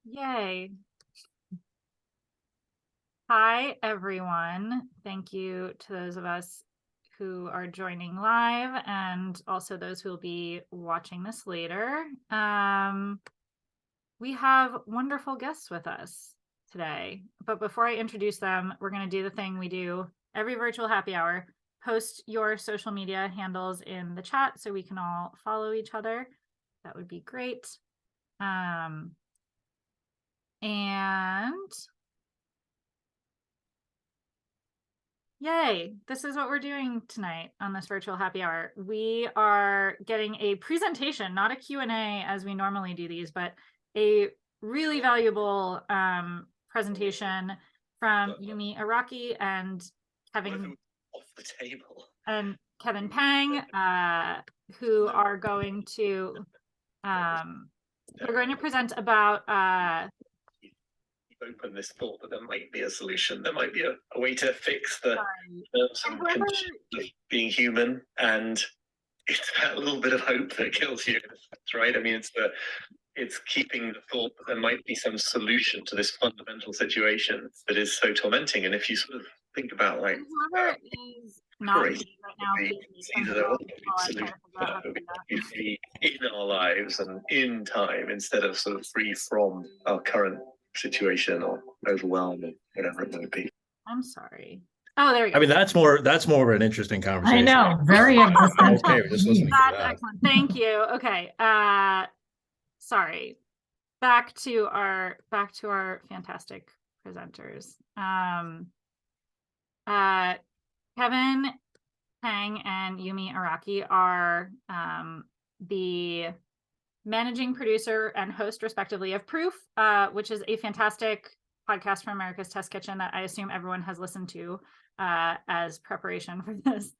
Yay. Hi, everyone. Thank you to those of us who are joining live and also those who will be watching this later. We have wonderful guests with us today, but before I introduce them, we're going to do the thing we do every virtual happy hour. Post your social media handles in the chat so we can all follow each other. That would be great. And yay, this is what we're doing tonight on this virtual happy hour. We are getting a presentation, not a Q&A as we normally do these, but a really valuable presentation from Yumi Araki and Kevin off the table and Kevin Pang, who are going to present about open this thought that there might be a solution. There might be a way to fix the terms and conditions of being human, and it's that little bit of hope that kills you, right? I mean, it's keeping the thought that there might be some solution to this fundamental situation that is so tormenting. And if you sort of think about like whoever is not right now, you see in our lives and in time instead of sort of free from our current situation or overwhelm or whatever it might be. I'm sorry. Oh, there we go. I mean, that's more of an interesting conversation. I know, very existential. Okay, just listening to that. Excellent. Thank you. Okay. Sorry. Back to our fantastic presenters. Kevin Pang and Yumi Araki are the managing producer and host, respectively, of Proof, which is a fantastic podcast from America's Test Kitchen that I assume everyone has listened to as preparation for this.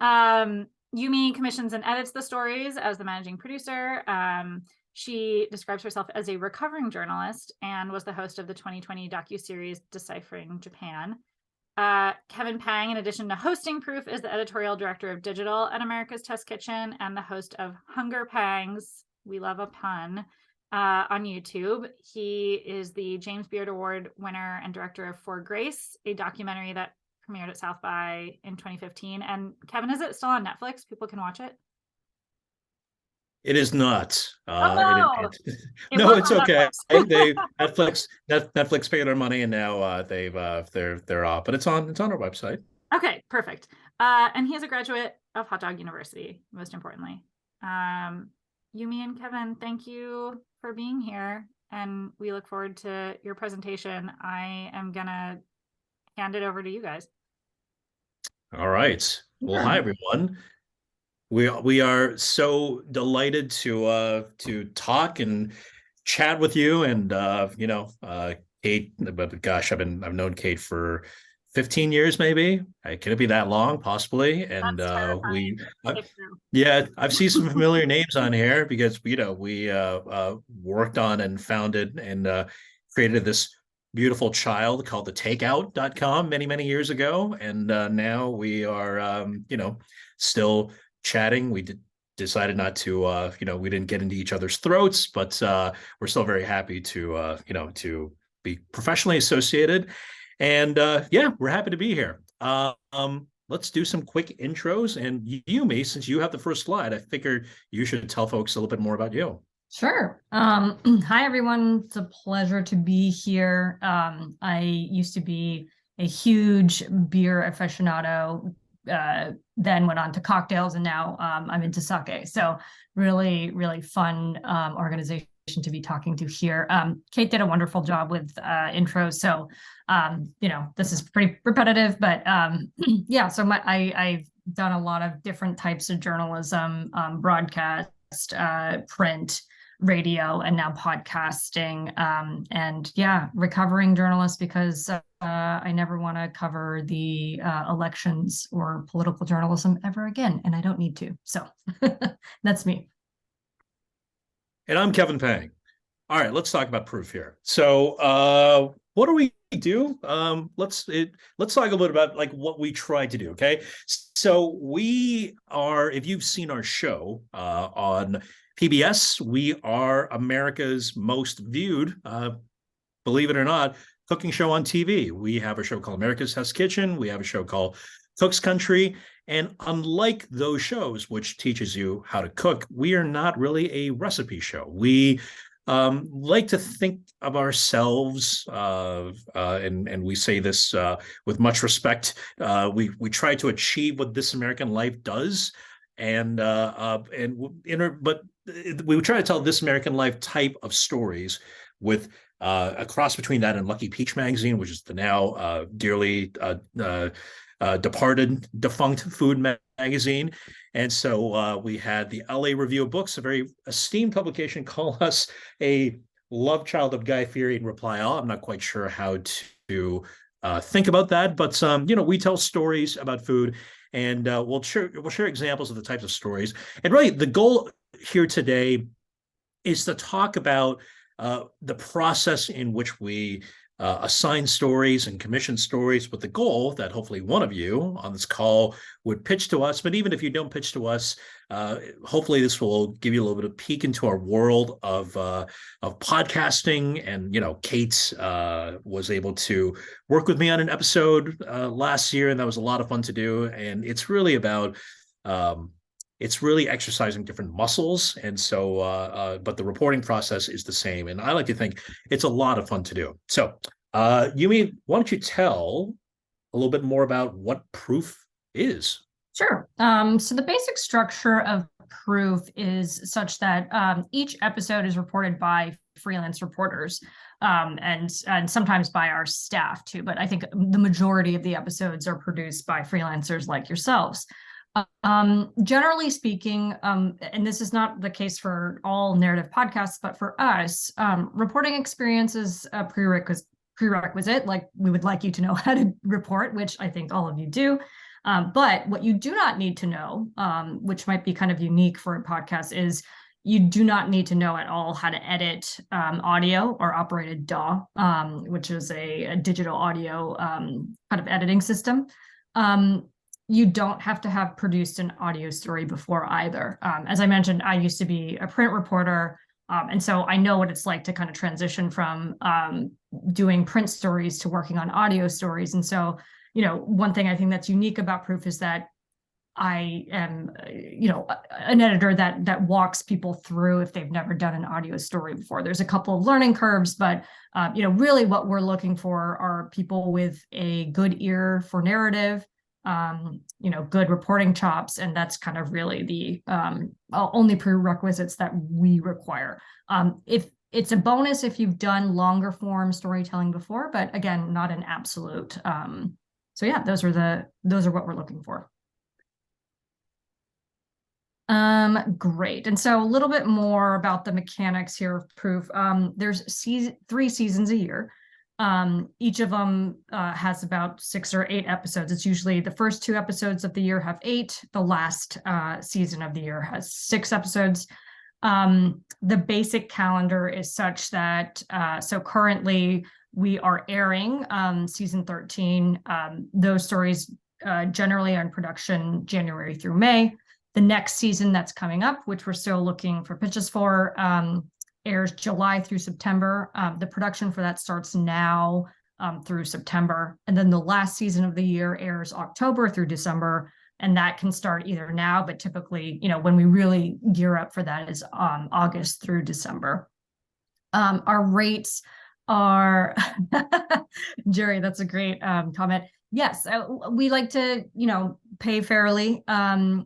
Yumi commissions and edits the stories as the managing producer. She describes herself as a recovering journalist and was the host of the 2020 docuseries Deciphering Japan. Kevin Pang, in addition to hosting Proof, is the editorial director of digital at America's Test Kitchen and the host of Hunger Pangs, we love a pun, on YouTube. He is the James Beard Award winner and director of For Grace, a documentary that premiered at South by in 2015. And Kevin, is it still on Netflix? People can watch it? It is not. No, it's okay. Netflix paid our money, and now they're off. But it's on our website. Okay, perfect. And he is a graduate of Hot Dog University, most importantly. Yumi and Kevin, thank you for being here, and we look forward to your presentation. I am gonna hand it over to you guys. All right. Well, hi everyone. We are so delighted to talk and chat with you, and Kate. But gosh, I've known Kate for 15 years, maybe. Can it be that long? Possibly. And I've seen some familiar names on here because we worked on and founded and created this beautiful child called the takeout.com many years ago, and now we are still chatting. We decided not to we didn't get into each other's throats, but we're still very happy to to be professionally associated. And we're happy to be here. Let's do some quick intros. And Yumi, since you have the first slide, I figured you should tell folks a little bit more about you. Sure. Hi, everyone. It's a pleasure to be here. I used to be a huge beer aficionado, then went on to cocktails, and now I'm into sake. So really, really fun organization to be talking to here. Kate did a wonderful job with intros, so this is pretty repetitive, but so I've done a lot of different types of journalism, broadcast, print, radio, and now podcasting, and recovering journalist because I never want to cover the elections or political journalism ever again, and I don't need to. So that's me. And I'm Kevin Pang. All right, let's talk about Proof here. So what do we do? Let's talk a little bit about like what we try to do, okay? So we are, if you've seen our show PBS, we are America's most viewed, believe it or not, cooking show on TV. We have a show called America's Test Kitchen. We have a show called Cook's Country. And unlike those shows, which teaches you how to cook, we are not really a recipe show. We like to think of ourselves, and we say this with much respect. We try to achieve what This American Life does, but we try to tell This American Life type of stories with a cross between that and Lucky Peach magazine, which is the now dearly departed, defunct food magazine. And so we had the LA Review of Books, a very esteemed publication, call us a love child of Guy Fieri and Reply All. I'm not quite sure how to think about that, but we tell stories about food, and we'll share examples of the types of stories. And really, the goal here today is to talk about the process in which we assign stories and commission stories, with the goal that hopefully one of you on this call would pitch to us. But even if you don't pitch to us, hopefully this will give you a little bit of peek into our world of podcasting. And Kate was able to work with me on an episode last year, and that was a lot of fun to do. And it's really about it's really exercising different muscles. And so, but the reporting process is the same. And I like to think it's a lot of fun to do. So, Yumi, why don't you tell a little bit more about what proof is? Sure. So the basic structure of proof is such that each episode is reported by freelance reporters, and sometimes by our staff too. But I think the majority of the episodes are produced by freelancers like yourselves. Generally speaking, and this is not the case for all narrative podcasts, but for us, reporting experience is a prerequisite. Like, we would like you to know how to report, which I think all of you do. But what you do not need to know, which might be kind of unique for a podcast, is you do not need to know at all how to edit audio or operate a DAW, which is a digital audio kind of editing system. You don't have to have produced an audio story before either. As I mentioned, I used to be a print reporter, and so I know what it's like to kind of transition from doing print stories to working on audio stories. And so, one thing I think that's unique about Proof is that I am, an editor that walks people through if they've never done an audio story before. There's a couple of learning curves, but really what we're looking for are people with a good ear for narrative, good reporting chops, and that's kind of really the only prerequisites that we require. If it's a bonus if you've done longer form storytelling before, but again, not an absolute. So yeah, those are what we're looking for. Great. And so a little bit more about the mechanics here of Proof. There's 3 seasons a year. Each of them has about 6 or 8 episodes. It's usually the first 2 episodes of the year have 8. The last season of the year has 6 episodes. The basic calendar is such that, so currently we are airing season 13. Those stories generally are in production January through May. The next season that's coming up, which we're still looking for pitches for, airs July through September. The production for that starts now through September. And then the last season of the year airs October through December. And that can start either now, but typically, when we really gear up for that is August through December. Our rates are, Jerry, that's a great comment. Yes, we like to, pay fairly and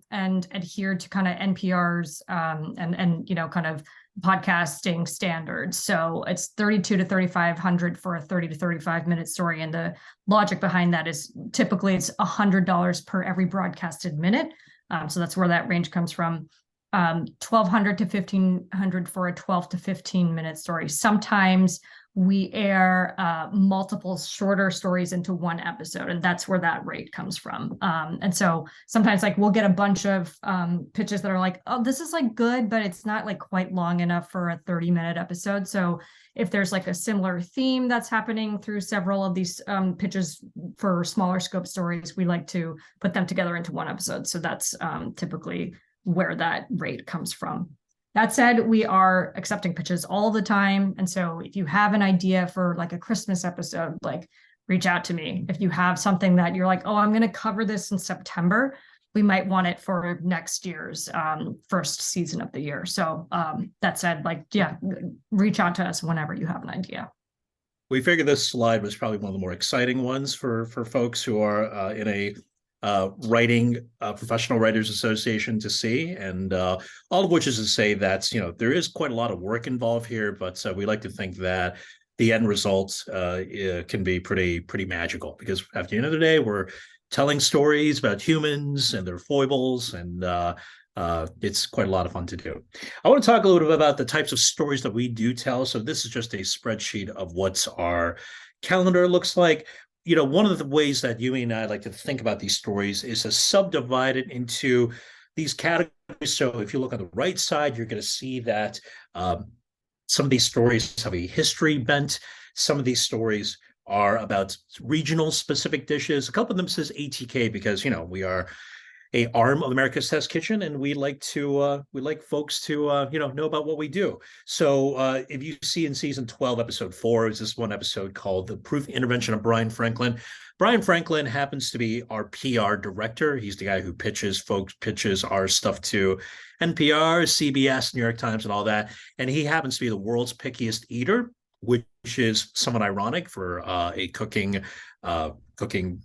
adhere to kind of NPR's and kind of podcasting standards. So it's $3,200 to $3,500 for a 30 to 35 minute story. And the logic behind that is typically it's $100 per every broadcasted minute. So that's where that range comes from. $1,200 to $1,500 for a 12 to 15 minute story. Sometimes we air multiple shorter stories into one episode, and that's where that rate comes from. And so sometimes we'll get a bunch of pitches that are like, oh, this is good, but it's not quite long enough for a 30-minute episode. So if there's a similar theme that's happening through several of these pitches for smaller scope stories, we like to put them together into one episode. So that's typically where that rate comes from. That said, we are accepting pitches all the time. And so if you have an idea for like a Christmas episode, like reach out to me. If you have something that you're like, oh, I'm going to cover this in September, we might want it for next year's first season of the year. So that said, like, yeah, reach out to us whenever you have an idea. We figured this slide was probably one of the more exciting ones for folks who are in a writing professional writers association to see, and all of which is to say that there is quite a lot of work involved here, but we like to think that the end result can be pretty magical, because at the end of the day, we're telling stories about humans and their foibles, and it's quite a lot of fun to do. I want to talk a little bit about the types of stories that we do tell. So this is just a spreadsheet of what our calendar looks like. One of the ways that Yumi and I like to think about these stories is to subdivide it into these categories. So if you look on the right side, you're going to see that some of these stories have a history bent. Some of these stories are about regional specific dishes. A couple of them says ATK because, we are a arm of America's Test Kitchen, and we like folks to know about what we do. So if you see in season 12, episode 4, is this one episode called "The Proof Intervention of Brian Franklin." Brian Franklin happens to be our PR director. He's the guy who pitches our stuff to NPR, CBS, New York Times, and all that. And he happens to be the world's pickiest eater, which is somewhat ironic for a cooking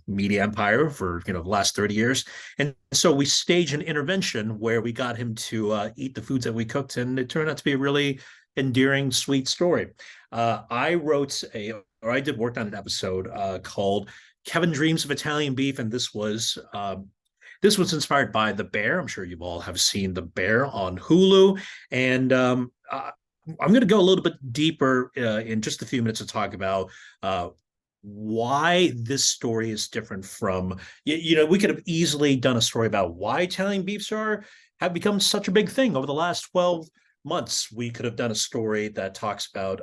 media empire for the last 30 years. And so we staged an intervention where we got him to eat the foods that we cooked, and it turned out to be a really endearing, sweet story. I worked on an episode called Kevin Dreams of Italian Beef, and this was inspired by The Bear. I'm sure you all have seen The Bear on Hulu, and I'm going to go a little bit deeper in just a few minutes to talk about why this story is different from, we could have easily done a story about why Italian beefs have become such a big thing over the last 12 months. We could have done a story that talks about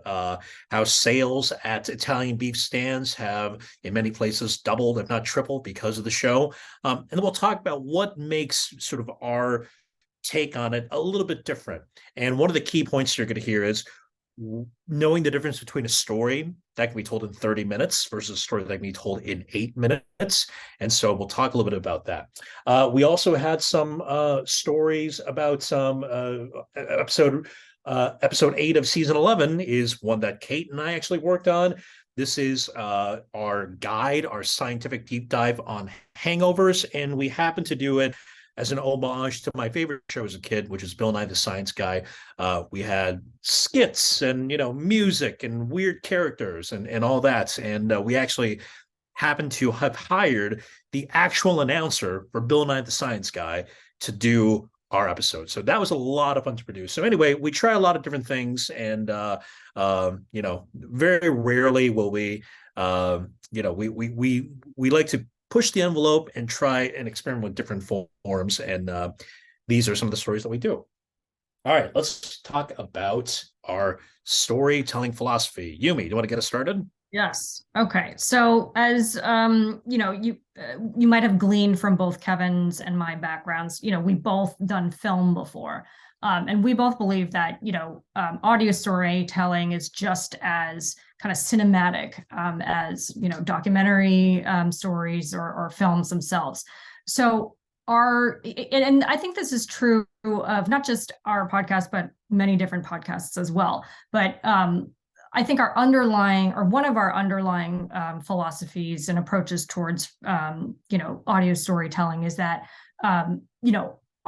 how sales at Italian beef stands have in many places doubled, if not tripled, because of the show. And then we'll talk about what makes sort of our take on it a little bit different. And one of the key points you're going to hear is knowing the difference between a story that can be told in 30 minutes versus a story that can be told in 8 minutes. And so we'll talk a little bit about that. We also had some stories about some episode 8 of season 11 is one that Kate and I actually worked on. This is our scientific deep dive on hangovers, and we happen to do it as an homage to my favorite show as a kid, which is Bill Nye the Science Guy. We had skits and music and weird characters and all that. And we actually happened to have hired the actual announcer for Bill Nye the Science Guy to do our episode. So that was a lot of fun to produce. So anyway, we try a lot of different things, and very rarely will we we like to push the envelope and try and experiment with different forms. And these are some of the stories that we do. All right, let's talk about our storytelling philosophy. Yumi, do you want to get us started? Yes. Okay. So as you might have gleaned from both Kevin's and my backgrounds, we both done film before. And we both believe that, audio storytelling is just as kind of cinematic as, documentary stories or films themselves. So and I think this is true of not just our podcast, but many different podcasts as well. But I think one of our underlying philosophies and approaches towards, audio storytelling is that,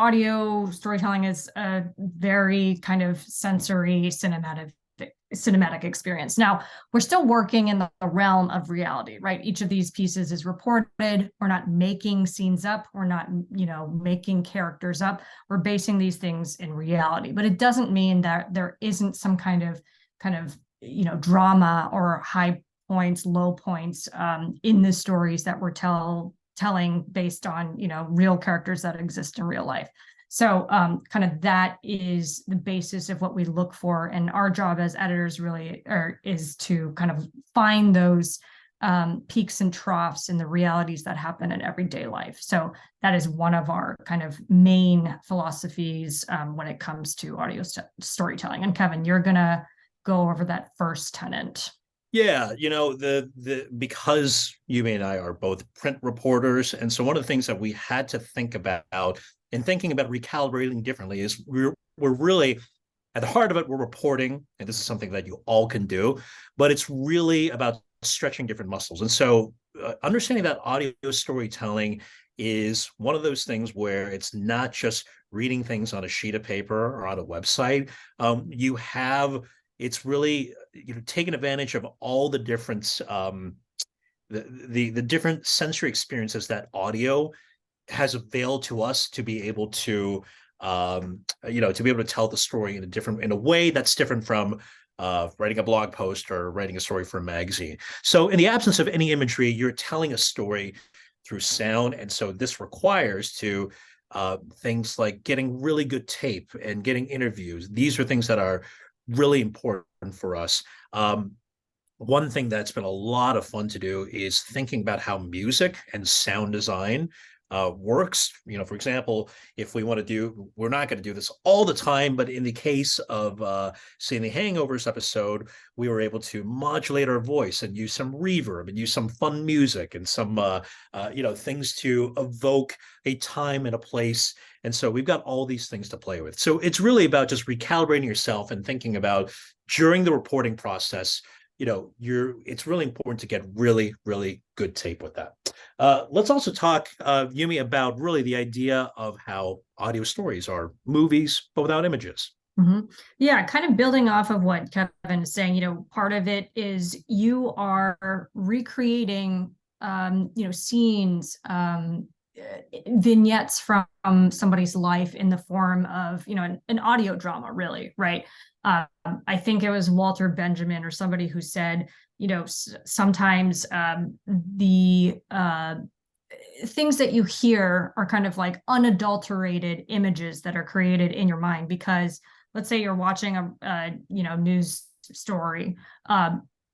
audio storytelling is a very kind of sensory cinematic experience. Now, we're still working in the realm of reality, right? Each of these pieces is reported. We're not making scenes up. We're not, making characters up. We're basing these things in reality, but it doesn't mean that there isn't some kind of drama or high points, low points in the stories that we're telling based on real characters that exist in real life. So kind of that is the basis of what we look for, and our job as editors really is to kind of find those peaks and troughs and the realities that happen in everyday life. So that is one of our kind of main philosophies when it comes to audio storytelling. And Kevin, you're gonna go over that first tenet. Yeah, because Yumi and I are both print reporters, and so one of the things that we had to think about in thinking about recalibrating differently is we're really at the heart of it, we're reporting, and this is something that you all can do, but it's really about stretching different muscles. And so understanding that audio storytelling is one of those things where it's not just reading things on a sheet of paper or on a website. It's really taking advantage of all the different the different sensory experiences that audio has availed to us to be able to to be able to tell the story in a way that's different from writing a blog post or writing a story for a magazine. So in the absence of any imagery, you're telling a story through sound. And so this requires things like getting really good tape and getting interviews. These are things that are really important for us. One thing that's been a lot of fun to do is thinking about how music and sound design works. For example, if we want to we're not going to do this all the time, but in the case of say the Hangovers episode, we were able to modulate our voice and use some reverb and use some fun music and some things to evoke a time and a place. And so we've got all these things to play with. So it's really about just recalibrating yourself and thinking about during the reporting process, it's really important to get really, really good tape with that. Let's also talk, Yumi, about really the idea of how audio stories are movies, but without images. Mm-hmm. Yeah, kind of building off of what Kevin is saying, part of it is you are recreating, scenes, vignettes from somebody's life in the form of, an audio drama, really, right? I think it was Walter Benjamin or somebody who said, sometimes the things that you hear are kind of like unadulterated images that are created in your mind, because let's say you're watching a news story,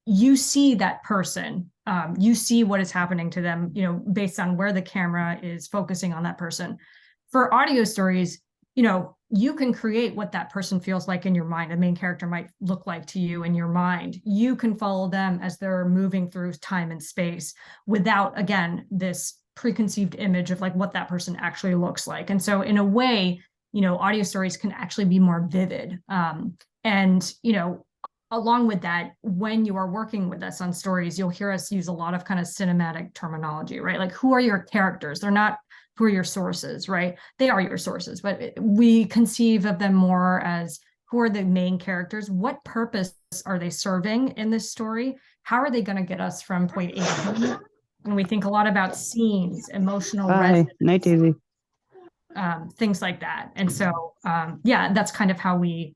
you see that person, you see what is happening to them, based on where the camera is focusing on that person. For audio stories, you can create what that person feels like in your mind. A main character might look like to you in your mind. You can follow them as they're moving through time and space without, again, this preconceived image of like what that person actually looks like. And so in a way, audio stories can actually be more vivid. Along with that, when you are working with us on stories, you'll hear us use a lot of kind of cinematic terminology, right? Like, who are your characters? They're not who are your sources, right? They are your sources, but we conceive of them more as who are the main characters? What purpose are they serving in this story? How are they going to get us from point A to B? And we think a lot about scenes, emotional resonance, night, Daisy. Things like that. And so, that's kind of how we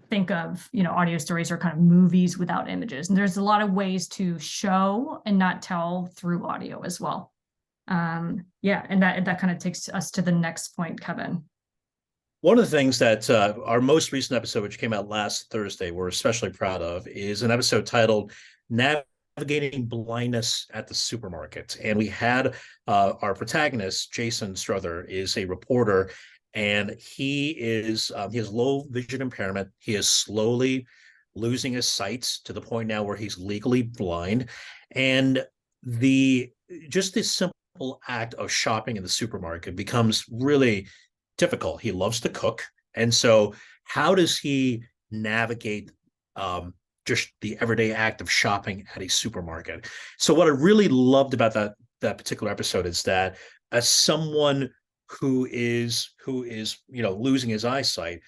think of, audio stories are kind of movies without images. And there's a lot of ways to show and not tell through audio as well. And that kind of takes us to the next point, Kevin. One of the things that our most recent episode, which came out last Thursday, we're especially proud of, is an episode titled Navigating Blindness at the Supermarket. And we had our protagonist, Jason Strother, is a reporter, and he has low vision impairment. He is slowly losing his sight to the point now where he's legally blind. And just this simple act of shopping in the supermarket becomes really difficult. He loves to cook. And so how does he navigate just the everyday act of shopping at a supermarket? So what I really loved about that particular episode is that as someone who is losing his eyesight,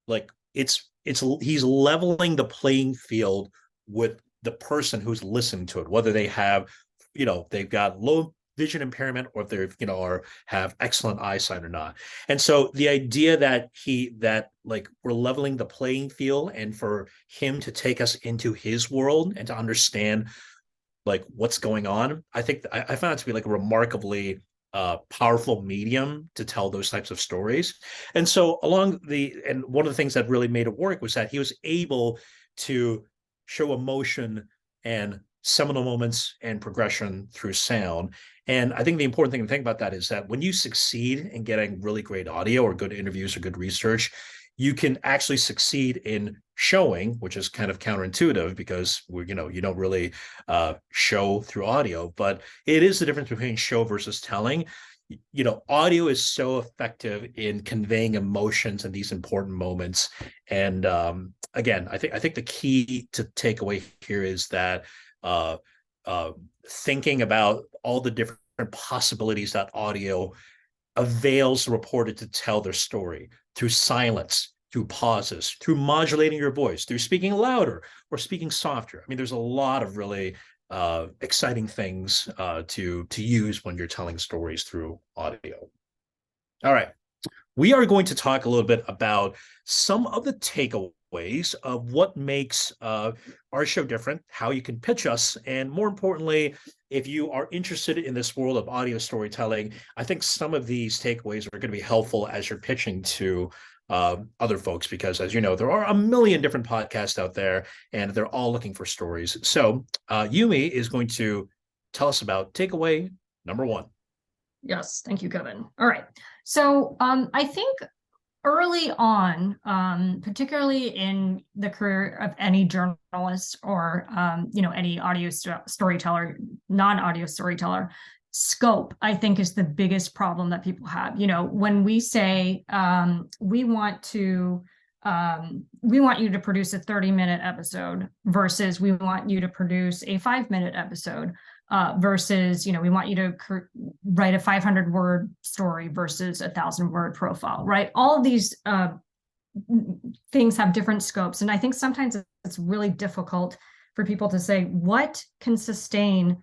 like he's leveling the playing field with the person who's listening to it, whether they have they've got low vision impairment or if they're or have excellent eyesight or not. And so the idea that we're leveling the playing field, and for him to take us into his world and to understand like what's going on, I think I found it to be like a remarkably powerful medium to tell those types of stories. And so and one of the things that really made it work was that he was able to show emotion and seminal moments and progression through sound. And I think the important thing to think about that is that when you succeed in getting really great audio or good interviews or good research, you can actually succeed in showing, which is kind of counterintuitive because you don't really show through audio, but it is the difference between show versus telling. Audio is so effective in conveying emotions in these important moments. And again, I think the key to take away here is that thinking about all the different possibilities that audio avails the reporter to tell their story through silence, through pauses, through modulating your voice, through speaking louder or speaking softer. I mean, there's a lot of really exciting things to use when you're telling stories through audio. All right. We are going to talk a little bit about some of the takeaways of what makes our show different, how you can pitch us, and more importantly, if you are interested in this world of audio storytelling, I think some of these takeaways are going to be helpful as you're pitching to other folks, because as you know, there are a million different podcasts out there and they're all looking for stories. So Yumi is going to tell us about takeaway number 1. Yes, thank you, Kevin. All right. So I think early on, particularly in the career of any journalist or any audio storyteller, non-audio storyteller, scope, I think, is the biggest problem that people have. When we say we want you to produce a 30-minute episode versus we want you to produce a 5-minute episode, versus, we want you to write a 500-word story versus a 1,000-word profile, right? All of these things have different scopes. And I think sometimes it's really difficult for people to say what can sustain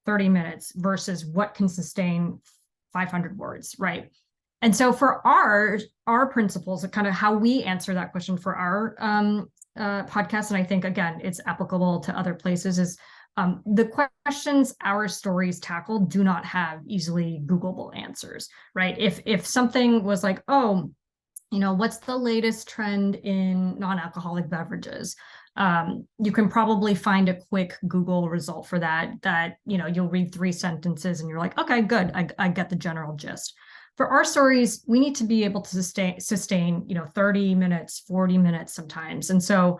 30 minutes versus what can sustain 500 words, right? And so for our principles, kind of how we answer that question for our podcast, and I think, again, it's applicable to other places, is the questions our stories tackle do not have easily Googleable answers, right? If something was like, oh, what's the latest trend in non-alcoholic beverages? You can probably find a quick Google result for that, you'll read 3 sentences and you're like, okay, good. I get the general gist. For our stories, we need to be able to sustain 30 minutes, 40 minutes sometimes. And so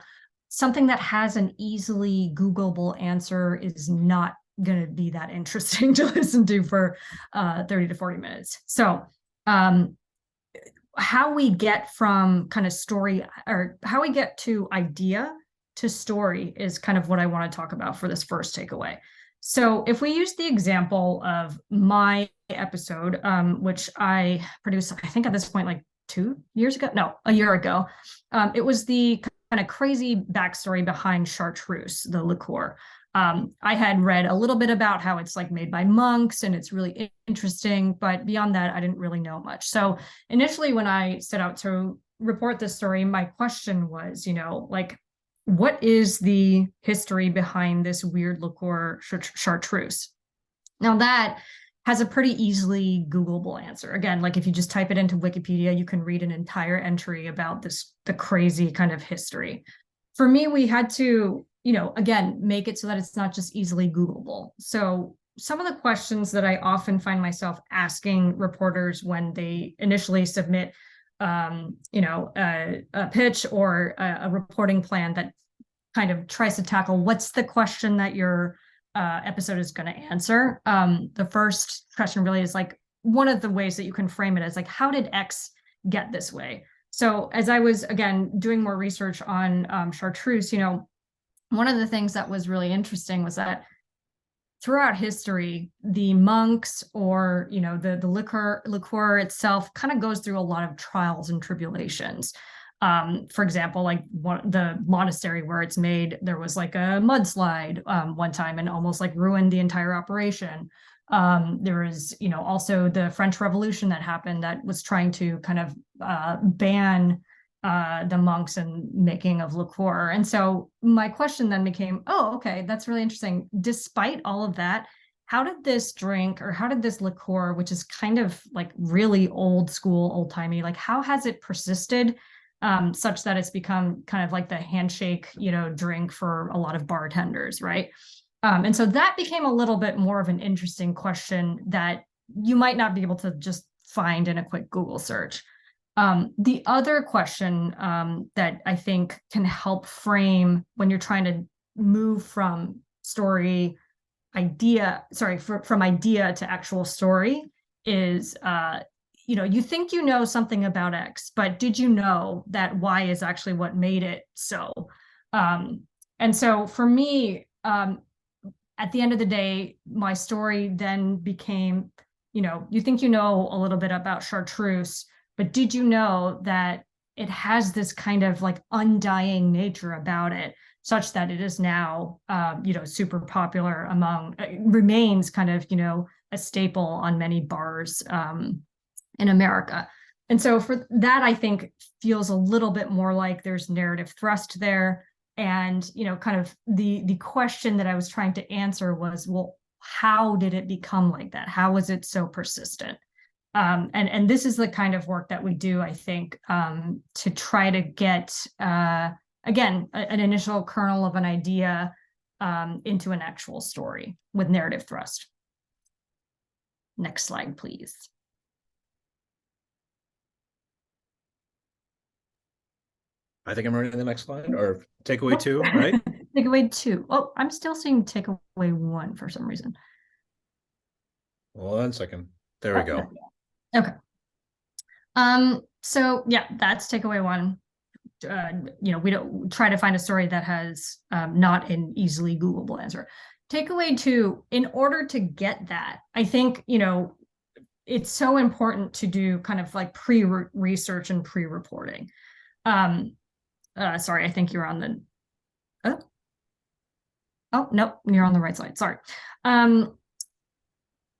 something that has an easily Googleable answer is not going to be that interesting to listen to for 30 to 40 minutes. So how we get from kind of story, or how we get to idea to story, is kind of what I want to talk about for this first takeaway. So if we use the example of my episode, which I produced, I think at this point, like a year ago, it was the kind of crazy backstory behind chartreuse, the liqueur. I had read a little bit about how it's like made by monks and it's really interesting, but beyond that, I didn't really know much. So initially when I set out to report this story, my question was, what is the history behind this weird liqueur chartreuse? Now that has a pretty easily Googleable answer. Again, like if you just type it into Wikipedia, you can read an entire entry about the crazy kind of history. For me, we had to, again, make it so that it's not just easily Googleable. So some of the questions that I often find myself asking reporters when they initially submit, a pitch or a reporting plan that kind of tries to tackle what's the question that your episode is going to answer. The first question really is like, one of the ways that you can frame it is like, how did X get this way? So as I was, again, doing more research on chartreuse, one of the things that was really interesting was that throughout history, the monks or, the liqueur itself kind of goes through a lot of trials and tribulations. For example, like the monastery where it's made, there was like a mudslide one time and almost like ruined the entire operation. There was, also the French Revolution that happened that was trying to kind of ban the monks and making of liqueur. And so my question then became, oh, okay, that's really interesting. Despite all of that, how did this drink, or how did this liqueur, which is kind of like really old school, old timey, like how has it persisted such that it's become kind of like the handshake, drink for a lot of bartenders, right? And so that became a little bit more of an interesting question that you might not be able to just find in a quick Google search. The other question that I think can help frame when you're trying to move from idea to actual story is, you think you know something about X, but did you know that Y is actually what made it so? And so for me, at the end of the day, my story then became, you think you know a little bit about chartreuse, but did you know that it has this kind of like undying nature about it, such that it is now, super popular remains kind of, a staple on many bars in America. And so for that, I think feels a little bit more like there's narrative thrust there. And, kind of the question that I was trying to answer was, well, how did it become like that? How was it so persistent? And this is the kind of work that we do, I think, to try to get, again, an initial kernel of an idea into an actual story with narrative thrust. Next slide, please. I think I'm ready to the next slide, or takeaway 2, right? Takeaway 2. Oh, I'm still seeing takeaway 1 for some reason. Hold on a second. There we go. Okay. So yeah, that's takeaway 1. We don't try to find a story that has not an easily Googleable answer. Takeaway 2, in order to get that, I think, it's so important to do kind of like pre-research and pre-reporting. Sorry, I think you're on the, oh, no, you're on the right side. Sorry.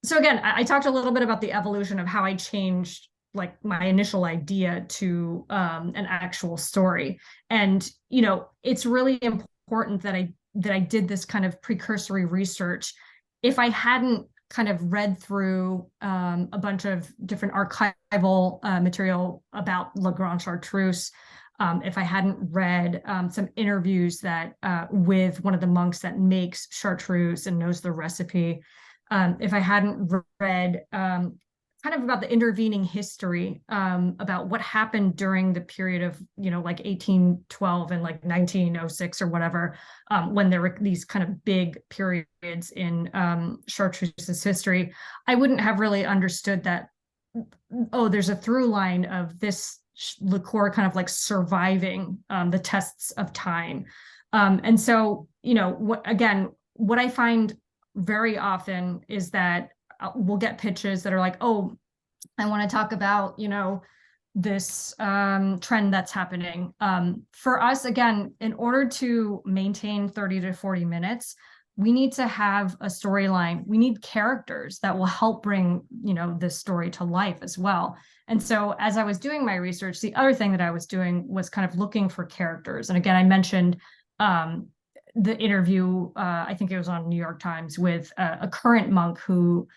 So again, I talked a little bit about the evolution of how I changed like my initial idea to an actual story. And, it's really important that I did this kind of precursory research. If I hadn't kind of read through a bunch of different archival material about La Grande Chartreuse, if I hadn't read some interviews that with one of the monks that makes chartreuse and knows the recipe, if I hadn't read kind of about the intervening history about what happened during the period of, like 1812 and like 1906 or whatever, when there were these kind of big periods in chartreuse's history, I wouldn't have really understood that, oh, there's a through line of this liqueur kind of like surviving the tests of time. And so, what I find very often is that we'll get pitches that are like, oh, I want to talk about, this trend that's happening. For us, again, in order to maintain 30 to 40 minutes, we need to have a storyline. We need characters that will help bring, this story to life as well. And so as I was doing my research, the other thing that I was doing was kind of looking for characters. And again, I mentioned the interview, I think it was on New York Times, with a current monk who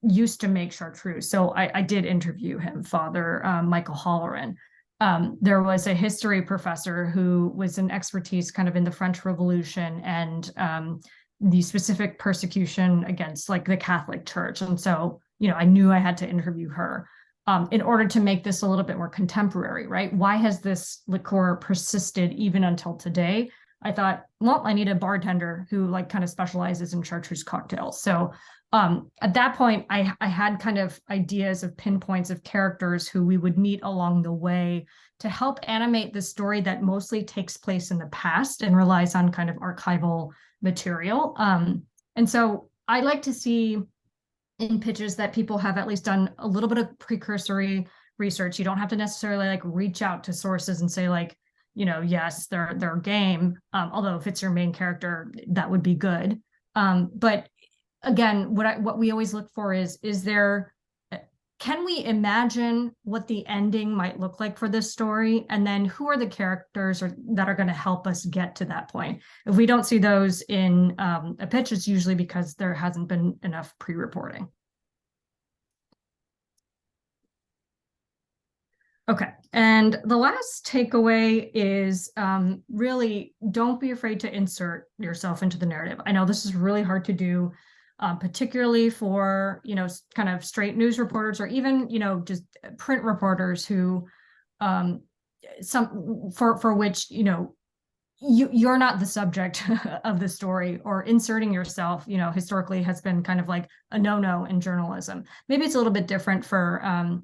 used to make chartreuse. So I did interview him, Father Michael Halloran. There was a history professor who was an expertise kind of in the French Revolution and the specific persecution against like the Catholic Church. And so, I knew I had to interview her in order to make this a little bit more contemporary, right? Why has this liqueur persisted even until today? I thought, well, I need a bartender who like kind of specializes in chartreuse cocktails. So at that point, I had kind of ideas of pinpoints of characters who we would meet along the way to help animate the story that mostly takes place in the past and relies on kind of archival material. And so I like to see in pitches that people have at least done a little bit of precursory research. You don't have to necessarily like reach out to sources and say like, yes, they're game. Although if it's your main character, that would be good. But again, what we always look for is there, can we imagine what the ending might look like for this story? And then who are the characters that are going to help us get to that point? If we don't see those in a pitch, it's usually because there hasn't been enough pre-reporting. Okay. And the last takeaway is really don't be afraid to insert yourself into the narrative. I know this is really hard to do, particularly for, kind of straight news reporters or even, just print reporters who for which, you're not the subject of the story, or inserting yourself, historically has been kind of like a no-no in journalism. Maybe it's a little bit different for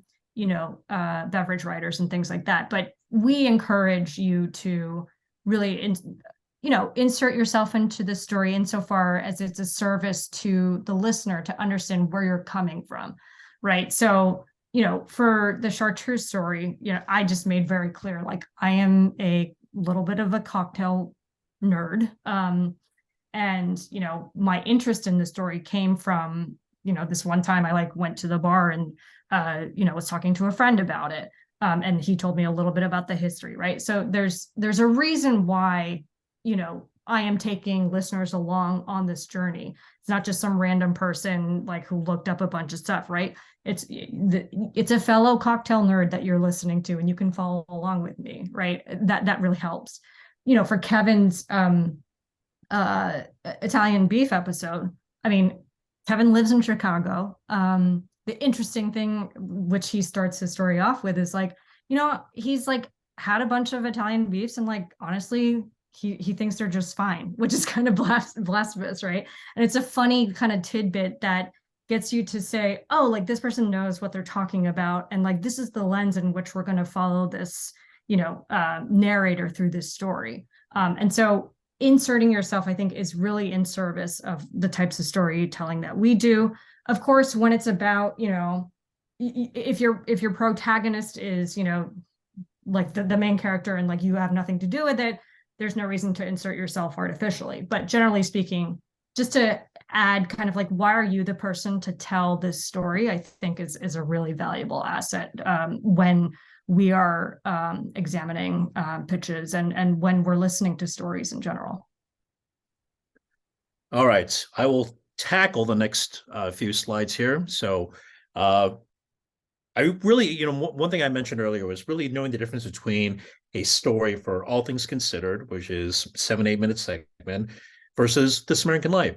beverage writers and things like that. But we encourage you to really, insert yourself into the story insofar as it's a service to the listener to understand where you're coming from, right? So, for the chartreuse story, I just made very clear, like, I am a little bit of a cocktail nerd. And, my interest in the story came from, this one time I went to the bar and was talking to a friend about it. And he told me a little bit about the history, right? So there's a reason why, I am taking listeners along on this journey. It's not just some random person who looked up a bunch of stuff, right? It's a fellow cocktail nerd that you're listening to, and you can follow along with me, right? That really helps. For Kevin's Italian beef episode, I mean, Kevin lives in Chicago. The interesting thing, which he starts his story off with, is he's had a bunch of Italian beefs, and honestly, he thinks they're just fine, which is kind of blasphemous, right? And it's a funny kind of tidbit that gets you to say, oh, this person knows what they're talking about, and this is the lens in which we're going to follow this, narrator through this story. And so inserting yourself, I think, is really in service of the types of storytelling that we do. Of course, when it's about, if your protagonist is, the main character, and you have nothing to do with it, there's no reason to insert yourself artificially. But generally speaking, just to add kind of why are you the person to tell this story, I think is a really valuable asset when we are examining pitches and when we're listening to stories in general. All right, I will tackle the next few slides here. So I really, one thing I mentioned earlier was really knowing the difference between a story for All Things Considered, which is 7-8 minute segment, versus This American Life.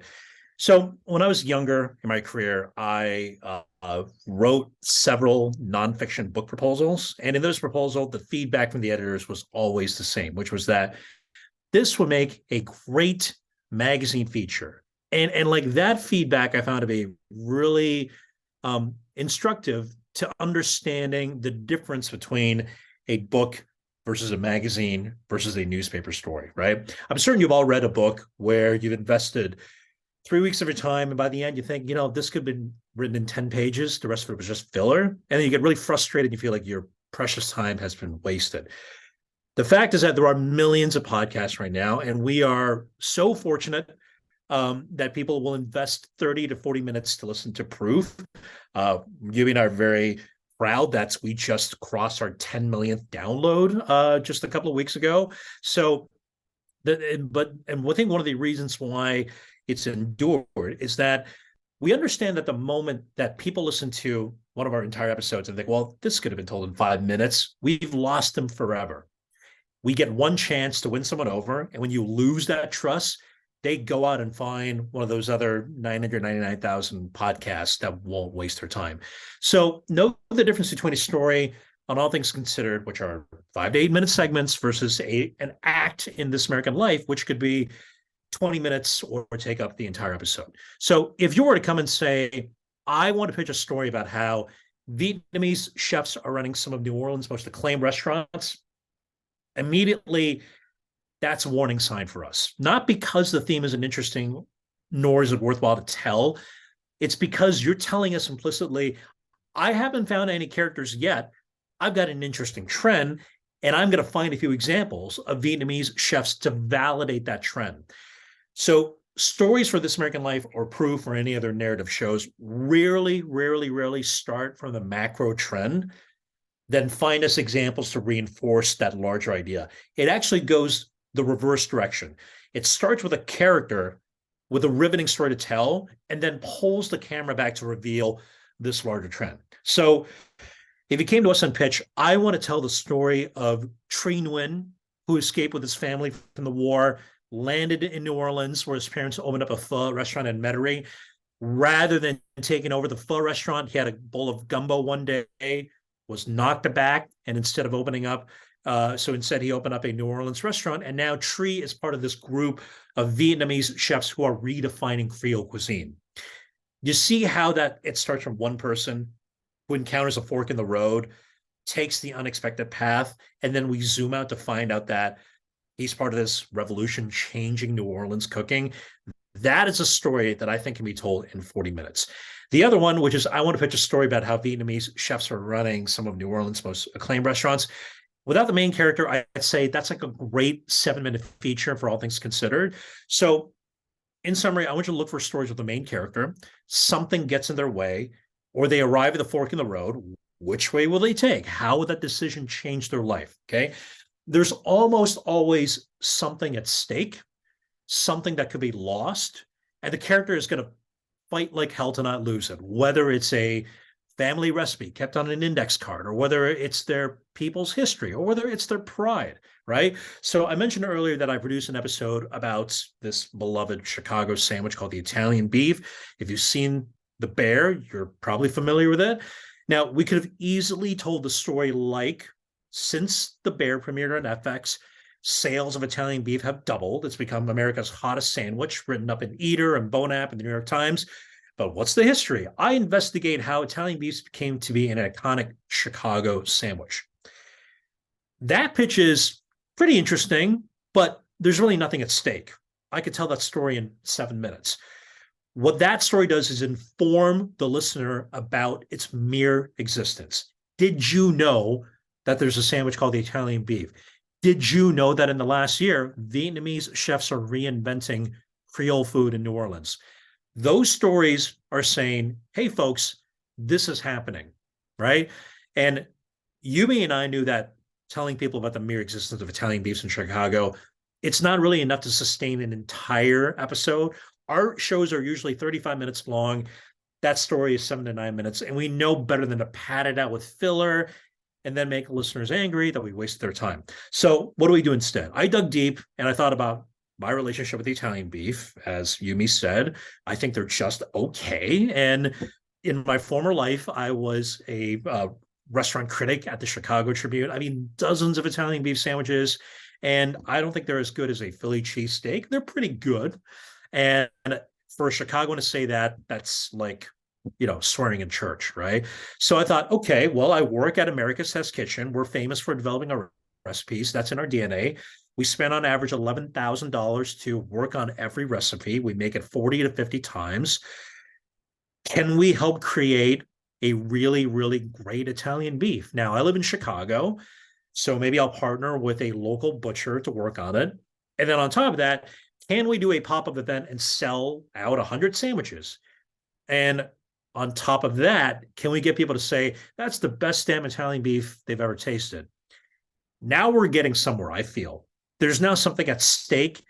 So when I was younger in my career, I wrote several nonfiction book proposals. And in those proposals, the feedback from the editors was always the same, which was that this would make a great magazine feature. And that feedback I found to be really instructive to understanding the difference between a book versus a magazine versus a newspaper story, right? I'm certain you've all read a book where you've invested 3 weeks of your time, and by the end you think, this could have been written in 10 pages. The rest of it was just filler. And then you get really frustrated. You feel like your precious time has been wasted. The fact is that there are millions of podcasts right now, and we are so fortunate that people will invest 30 to 40 minutes to listen to Proof. Yumi and I are very proud that we just crossed our 10 millionth download just a couple of weeks ago. So, I think one of the reasons why it's endured is that we understand that the moment that people listen to one of our entire episodes and think, well, this could have been told in 5 minutes, we've lost them forever. We get one chance to win someone over, and when you lose that trust, they go out and find one of those other 999,000 podcasts that won't waste their time. So know the difference between a story on All Things Considered, which are 5 to 8 minute segments, versus an act in This American Life, which could be 20 minutes or take up the entire episode. So if you were to come and say, I want to pitch a story about how Vietnamese chefs are running some of New Orleans' most acclaimed restaurants, immediately that's a warning sign for us. Not because the theme isn't interesting, nor is it worthwhile to tell. It's because you're telling us implicitly, I haven't found any characters yet. I've got an interesting trend, and I'm going to find a few examples of Vietnamese chefs to validate that trend. So stories for This American Life or Proof or any other narrative shows rarely start from the macro trend, then find us examples to reinforce that larger idea. It actually goes the reverse direction. It starts with a character with a riveting story to tell, and then pulls the camera back to reveal this larger trend. So If you came to us on pitch, I want to tell the story of Tree Nguyen, who escaped with his family from the war, landed in New Orleans, where his parents opened up a pho restaurant in Metairie. Rather than taking over the pho restaurant, he had a bowl of gumbo one day, was knocked aback, and instead of opening up, so instead he opened up a New Orleans restaurant, and now Tree is part of this group of Vietnamese chefs who are redefining Creole cuisine. You see how that it starts from one person who encounters a fork in the road, takes the unexpected path, and then we zoom out to find out that he's part of this revolution changing New Orleans cooking. That is a story that I think can be told in 40 minutes. The other one, which is I want to pitch a story about how Vietnamese chefs are running some of New Orleans' most acclaimed restaurants. Without the main character, I'd say that's like a great 7-minute feature for all things considered. So in summary, I want you to look for stories with the main character. Something gets in their way, or they arrive at the fork in the road. Which way will they take? How will that decision change their life? Okay. There's almost always something at stake, something that could be lost, and the character is going to fight like hell to not lose it, whether it's a family recipe kept on an index card, or whether it's their people's history, or whether it's their pride, right? So I mentioned earlier that I produced an episode about this beloved Chicago sandwich called the Italian beef. If you've seen The Bear, you're probably familiar with it. Now, we could have easily told the story like, since The Bear premiered on FX, sales of Italian beef have doubled. It's become America's hottest sandwich, written up in Eater and Bonap and the New York Times. But what's the history? I investigate how Italian beef came to be an iconic Chicago sandwich. That pitch is pretty interesting, but there's really nothing at stake. I could tell that story in 7 minutes. What that story does is inform the listener about its mere existence. Did you know that there's a sandwich called the Italian beef? Did you know that in the last year, Vietnamese chefs are reinventing Creole food in New Orleans? Those stories are saying, hey, folks, this is happening, right? And Yumi and I knew that telling people about the mere existence of Italian beefs in Chicago, it's not really enough to sustain an entire episode. Our shows are usually 35 minutes long. That story is 7 to 9 minutes, and we know better than to pad it out with filler and then make listeners angry that we wasted their time. So what do we do instead? I dug deep and I thought about my relationship with the Italian beef. As Yumi said, I think they're just okay. And in my former life, I was a restaurant critic at the Chicago Tribune. I mean, dozens of Italian beef sandwiches, and I don't think they're as good as a Philly cheesesteak. They're pretty good. And for a Chicagoan to say that, that's like, swearing in church, right? So I thought, okay, well, I work at America's Test Kitchen. We're famous for developing our recipes. That's in our DNA. We spend on average $11,000 to work on every recipe. We make it 40 to 50 times. Can we help create a really, really great Italian beef? Now, I live in Chicago, so maybe I'll partner with a local butcher to work on it. And then on top of that, can we do a pop-up event and sell out 100 sandwiches? And on top of that, can we get people to say, that's the best damn Italian beef they've ever tasted? Now we're getting somewhere, I feel. There's now something at stake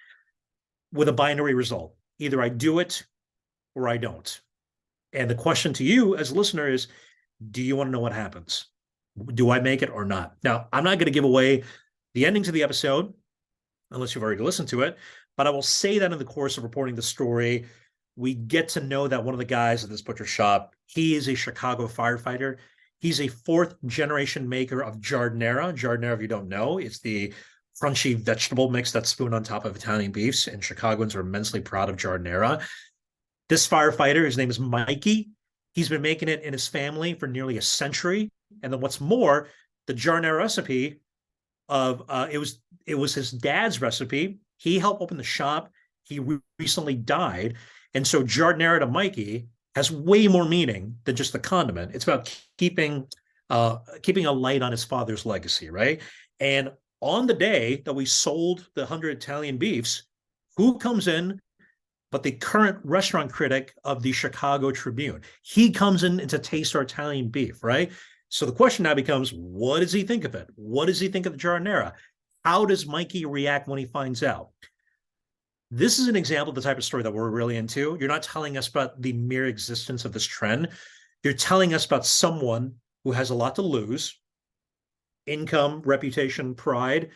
with a binary result. Either I do it or I don't. And the question to you as a listener is, do you want to know what happens? Do I make it or not? Now, I'm not going to give away the ending to the episode unless you've already listened to it, but I will say that in the course of reporting the story, we get to know that one of the guys at this butcher shop, he is a Chicago firefighter. He's a 4th generation maker of giardiniera. Giardiniera, if you don't know, it's the crunchy vegetable mix that's spooned on top of Italian beefs, and Chicagoans are immensely proud of giardiniera. This firefighter, his name is Mikey. He's been making it in his family for nearly a century. And then what's more, the giardiniera recipe of it was his dad's recipe. He helped open the shop. He recently died. And so giardiniera to Mikey has way more meaning than just the condiment. It's about keeping a light on his father's legacy, right? And on the day that we sold the 100 Italian beefs, who comes in but the current restaurant critic of the Chicago Tribune? He comes in to taste our Italian beef, right? So the question now becomes, what does he think of it? What does he think of the giardiniera? How does Mikey react when he finds out? This is an example of the type of story that we're really into. You're not telling us about the mere existence of this trend. You're telling us about someone who has a lot to lose, income, reputation, pride,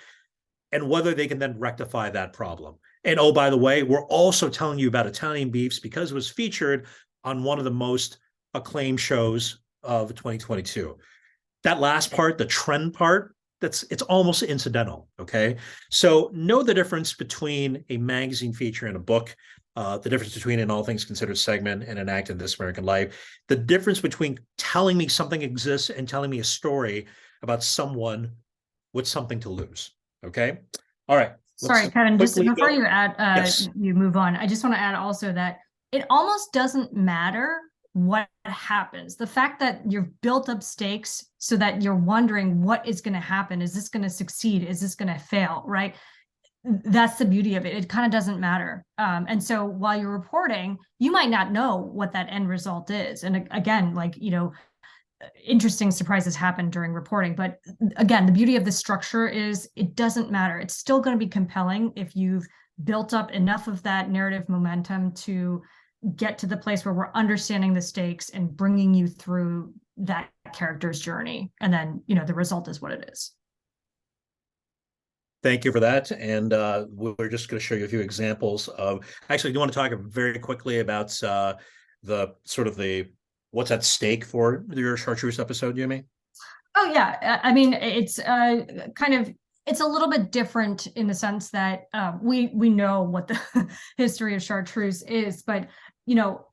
and whether they can then rectify that problem. And oh, by the way, we're also telling you about Italian Beefs because it was featured on one of the most acclaimed shows of 2022. That last part, the trend part, it's almost incidental. Okay. So know the difference between a magazine feature and a book, the difference between an All Things Considered segment and an act in This American Life, the difference between telling me something exists and telling me a story about someone with something to lose. Okay. All right. Sorry, Kevin, just before you add, yes. you move on, I just want to add also that it almost doesn't matter what happens. The fact that you've built up stakes so that you're wondering what is going to happen. Is this going to succeed? Is this going to fail? Right. That's the beauty of it. It kind of doesn't matter. And so while you're reporting, you might not know what that end result is. And again, like, you know, interesting surprises happen during reporting. But again, the beauty of the structure is it doesn't matter. It's still going to be compelling if you've built up enough of that narrative momentum to get to the place where we're understanding the stakes and bringing you through that character's journey. And then, you know, the result is what it is. Thank you for that. And we're just going to show you a few examples of, actually, do you want to talk very quickly about the sort of the what's at stake for your chartreuse episode, Yumi? Oh yeah, I mean, it's kind of, it's a little bit different in the sense that we know what the history of chartreuse is, but you know,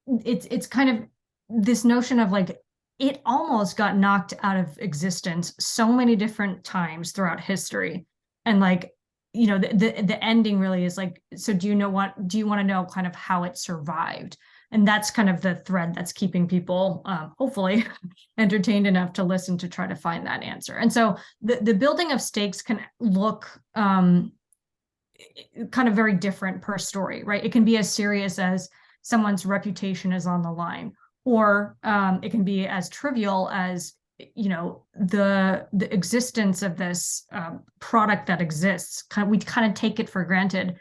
it's kind of this notion of like it almost got knocked out of existence so many different times throughout history, and like, you know, the ending really is like, so do you want to know kind of how it survived? And that's kind of the thread that's keeping people hopefully entertained enough to listen to try to find that answer. And so the building of stakes can look kind of very different per story, right? It can be as serious as someone's reputation is on the line, or it can be as trivial as, you know, the existence of this product that exists. We kind of take it for granted.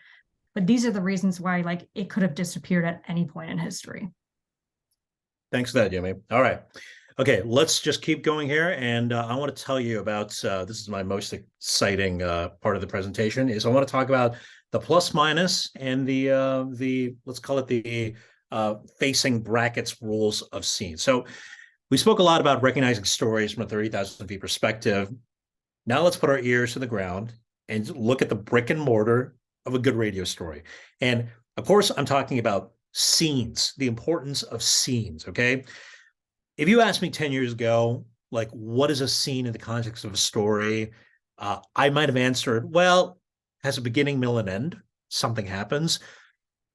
But these are the reasons why, like, it could have disappeared at any point in history. Thanks for that, Yumi. All right. Okay, let's just keep going here. And I want to tell you about, this is my most exciting part of the presentation, is I want to talk about the plus minus and the let's call it the facing brackets rules of scene. So we spoke a lot about recognizing stories from a 30,000 feet perspective. Now let's put our ears to the ground and look at the brick and mortar of a good radio story. And of course, I'm talking about scenes, the importance of scenes, okay? If you asked me 10 years ago, like, what is a scene in the context of a story? I might have answered, well, has a beginning, middle, and end. Something happens.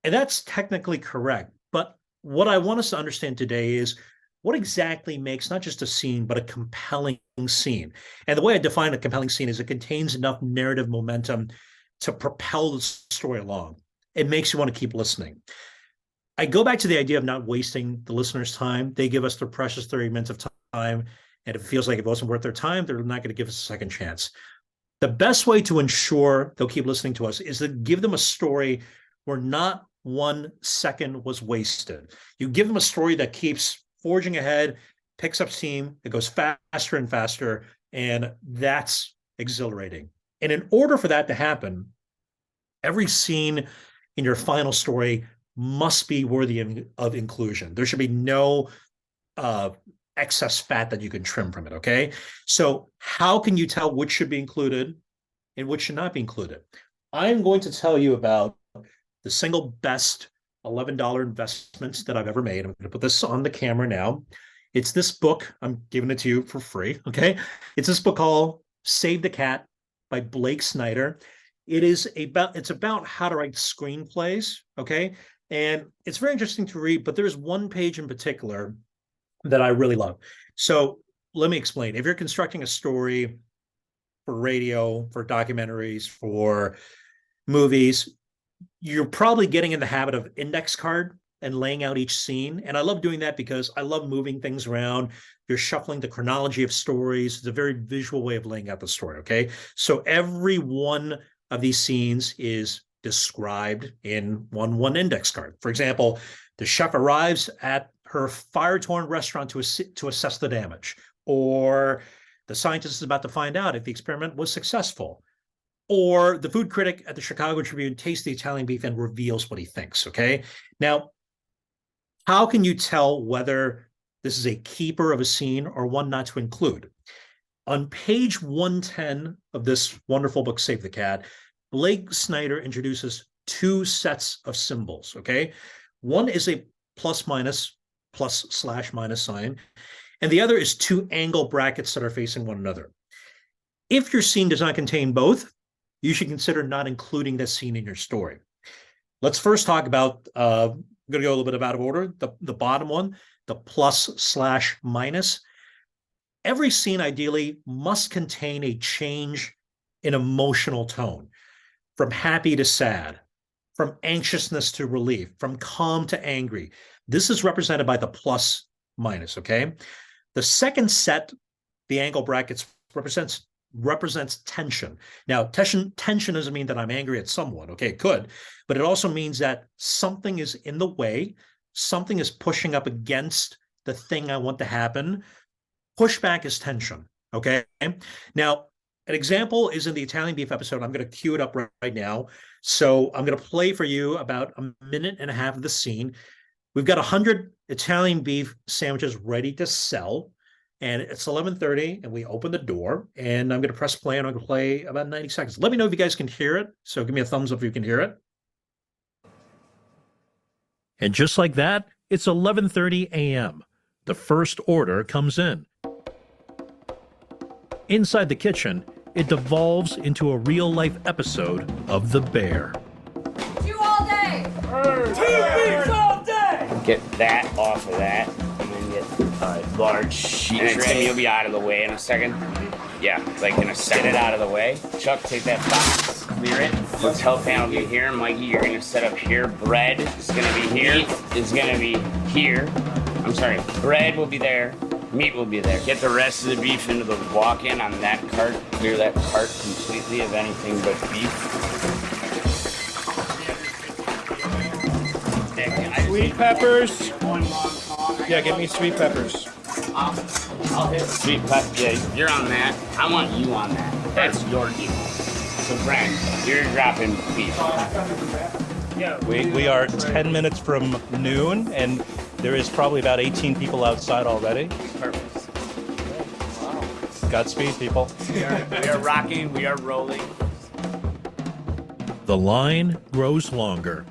And that's technically correct. But what I want us to understand today is what exactly makes not just a scene, but a compelling scene. And the way I define a compelling scene is it contains enough narrative momentum to propel the story along. It makes you want to keep listening. I go back to the idea of not wasting the listener's time. They give us their precious 30 minutes of time, and if it feels like it wasn't worth their time, they're not going to give us a second chance. The best way to ensure they'll keep listening to us is to give them a story where not 1 second was wasted. You give them a story that keeps forging ahead, picks up steam, it goes faster and faster, and that's exhilarating. And in order for that to happen, every scene in your final story must be worthy of inclusion. There should be no excess fat that you can trim from it, okay? So how can you tell which should be included and which should not be included? I'm going to tell you about the single best $11 investments that I've ever made. I'm going to put this on the camera now. It's this book. I'm giving it to you for free, okay? It's this book called Save the Cat by Blake Snyder. It's about how to write screenplays, okay? And it's very interesting to read, but there's one page in particular that I really love. So let me explain. If you're constructing a story for radio, for documentaries, for movies, you're probably getting in the habit of index card and laying out each scene. And I love doing that because I love moving things around. You're shuffling the chronology of stories. It's a very visual way of laying out the story, okay? So every one of these scenes is described in one index card. For example, the chef arrives at her fire-torn restaurant to assess the damage, or the scientist is about to find out if the experiment was successful, or the food critic at the Chicago Tribune tastes the Italian beef and reveals what he thinks, okay? Now, how can you tell whether this is a keeper of a scene or one not to include? On page 110 of this wonderful book, Save the Cat, Blake Snyder introduces two sets of symbols, okay? One is a plus minus, plus slash minus sign, and the other is two angle brackets that are facing one another. If your scene does not contain both, you should consider not including this scene in your story. Let's first talk about, I'm going to go a little bit out of order, the bottom one, the plus slash minus. Every scene ideally must contain a change in emotional tone, from happy to sad, from anxiousness to relief, from calm to angry. This is represented by the plus minus, okay? The second set, the angle brackets, represents tension. Now, tension doesn't mean that I'm angry at someone, okay? It could, but it also means that something is in the way, something is pushing up against the thing I want to happen. Pushback is tension, okay? Now, an example is in the Italian beef episode. I'm going to cue it up right now. So I'm going to play for you about a minute and a half of the scene. We've got 100 Italian beef sandwiches ready to sell, and it's 11:30, and we open the door, and I'm going to press play, and I'm going to play about 90 seconds. Let me know if you guys can hear it. So give me a thumbs up if you can hear it. And just like that, it's 11:30 a.m. The first order comes in. Inside the kitchen, it devolves into a real-life episode of The Bear. 2 all day! 2 beefs all day! Get that off of that, and then get a large sheet and tray. You'll be out of the way in a second. Yeah, like in a second. Get it out of the way. Chuck, take that box, clear it. Hotel pan will be here. Mikey, you're gonna set up here. Bread is gonna be here. Meat is gonna be here. I'm sorry, bread will be there. Meat will be there. Get the rest of the beef into the walk-in on that cart. Clear that cart completely of anything but beef. Sweet peppers. Yeah, give me sweet peppers. I'll hit sweet pepper. Yeah, you're on that. I want you on that. That's your deal. So, Frank, you're dropping beef. We are 10 minutes from noon, and there is probably about 18 people outside already. Perfect. Godspeed, people. We are rocking. We are rolling. The line grows longer.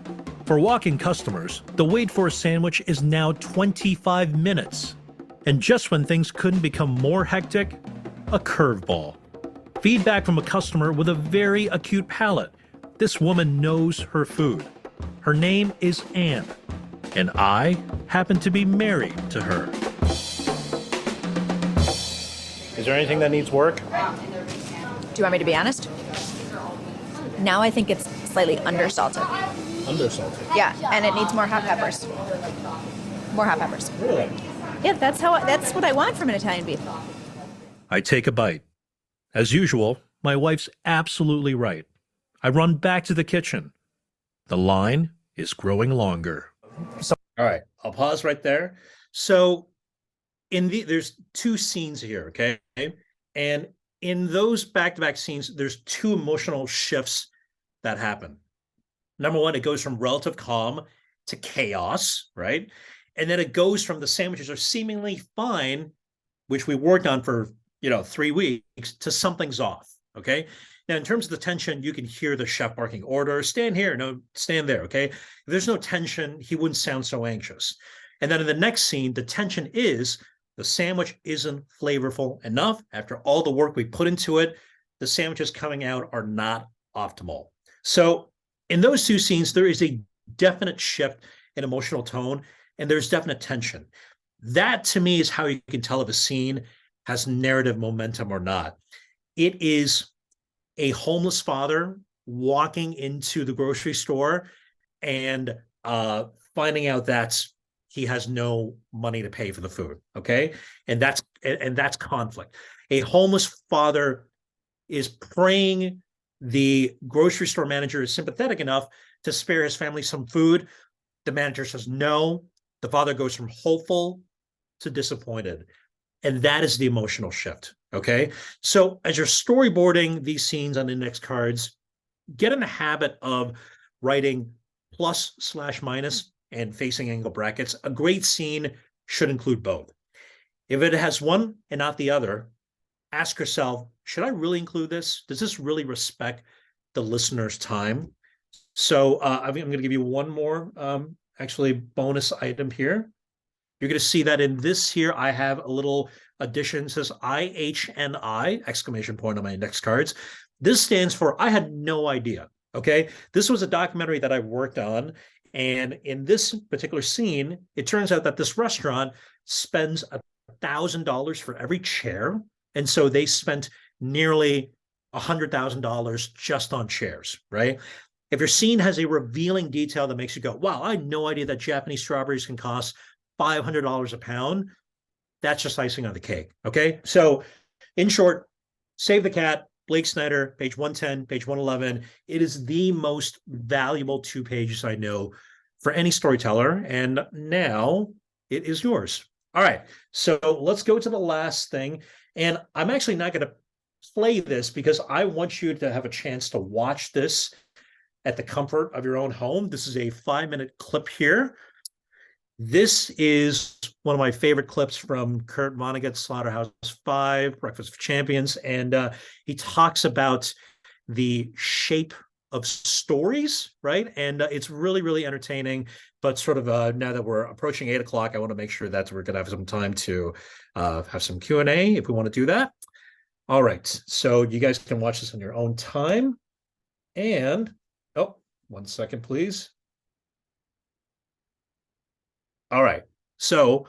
For walk-in customers, the wait for a sandwich is now 25 minutes. And just when things couldn't become more hectic, a curveball. Feedback from a customer with a very acute palate. This woman knows her food. Her name is Anne, and I happen to be married to her. Is there anything that needs work? Do you want me to be honest? Now I think it's slightly undersalted. Undersalted. Yeah, and it needs more hot peppers. More hot peppers. Really? Yeah, that's what I want from an Italian beef. I take a bite. As usual, my wife's absolutely right. I run back to the kitchen. The line is growing longer. All right, I'll pause right there. So there's two scenes here, okay? And in those back-to-back scenes, there's two emotional shifts that happen. Number one, it goes from relative calm to chaos, right? And then it goes from the sandwiches are seemingly fine, which we worked on for, 3 weeks, to something's off, okay? Now, in terms of the tension, you can hear the chef barking order, stand here, no, stand there, okay? If there's no tension, he wouldn't sound so anxious. And then in the next scene, the tension is the sandwich isn't flavorful enough. After all the work we put into it, the sandwiches coming out are not optimal. So in those two scenes, there is a definite shift in emotional tone, and there's definite tension. That, to me, is how you can tell if a scene has narrative momentum or not. It is a homeless father walking into the grocery store and finding out that he has no money to pay for the food, okay? And that's conflict. A homeless father is praying The grocery store manager is sympathetic enough to spare his family some food. The manager says no. The father goes from hopeful to disappointed. And that is the emotional shift. Okay. So as you're storyboarding these scenes on index cards, get in the habit of writing plus/minus and facing angle brackets. A great scene should include both. If it has one and not the other, ask yourself, should I really include this? Does this really respect the listener's time? So I'm going to give you one more actually bonus item here. You're going to see that in this here, I have a little addition. It says IHNI, exclamation point on my index cards. This stands for I had no idea. Okay. This was a documentary that I worked on. And in this particular scene, it turns out that this restaurant spends $1,000 for every chair. And so they spent nearly $100,000 just on chairs, right? If your scene has a revealing detail that makes you go, wow, I had no idea that Japanese strawberries can cost $500 a pound, that's just icing on the cake, okay? So in short, Save the Cat, Blake Snyder, page 110, page 111. It is the most valuable 2 pages I know for any storyteller, and now it is yours. All right, so let's go to the last thing, and I'm actually not going to play this because I want you to have a chance to watch this at the comfort of your own home. This is a 5-minute clip here. This is one of my favorite clips from Kurt Vonnegut's Slaughterhouse-Five, Breakfast of Champions, and he talks about the shape of stories, right? And it's really, really entertaining, but sort of now that we're approaching 8 o'clock, I want to make sure that we're going to have some time to have some Q&A if we want to do that. All right, so you guys can watch this on your own time. And, oh, 1 second, please. All right, so